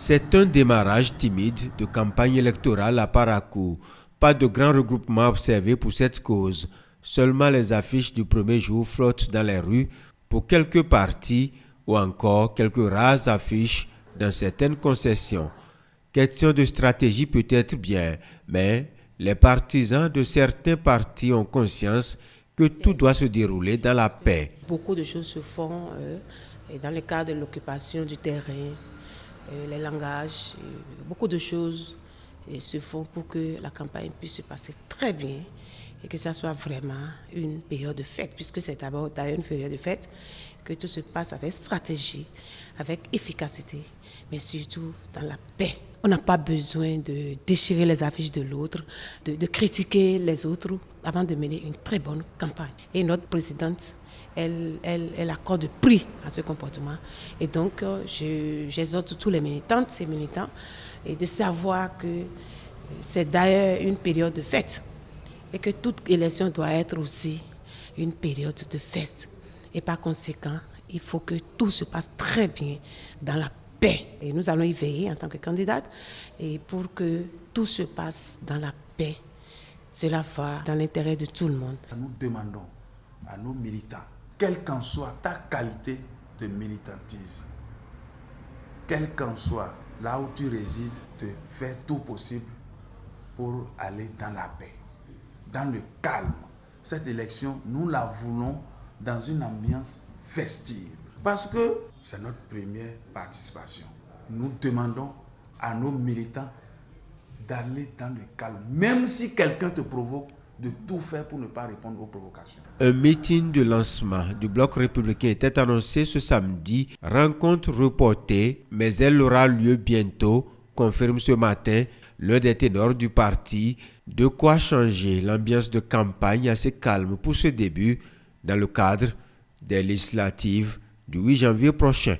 C'est un démarrage timide de campagne électorale à Parakou. Pas de grand regroupement observé pour cette cause. Seulement les affiches du premier jour flottent dans les rues pour quelques partis ou encore quelques rares affiches dans certaines concessions. Question de stratégie peut-être bien, mais les partisans de certains partis ont conscience que tout doit se dérouler dans la paix. Beaucoup de choses se font dans le cadre de l'occupation du terrain, les langages, beaucoup de choses se font pour que la campagne puisse se passer très bien et que ça soit vraiment une période de fête, puisque c'est d'abord une période de fête, que tout se passe avec stratégie, avec efficacité, mais surtout dans la paix. On n'a pas besoin de déchirer les affiches de l'autre, de critiquer les autres avant de mener une très bonne campagne. Et notre présidente, elle accorde prix à ce comportement. Et donc, j'exhorte tous les militantes et militants et de savoir que c'est d'ailleurs une période de fête et que toute élection doit être aussi une période de fête. Et par conséquent, il faut que tout se passe très bien dans la paix. Et nous allons y veiller en tant que candidate et pour que tout se passe dans la paix. Cela va dans l'intérêt de tout le monde. Nous demandons à nos militants, quelle qu'en soit ta qualité de militantisme, quel qu'en soit là où tu résides, de faire tout possible pour aller dans la paix, dans le calme. Cette élection, nous la voulons dans une ambiance festive, parce que c'est notre première participation. Nous demandons à nos militants d'aller dans le calme, même si quelqu'un te provoque, de tout faire pour ne pas répondre aux provocations. Un meeting de lancement du bloc républicain était annoncé ce samedi, rencontre reportée, mais elle aura lieu bientôt, confirme ce matin l'un des ténors du parti, de quoi changer l'ambiance de campagne assez calme pour ce début dans le cadre des législatives du 8 janvier prochain.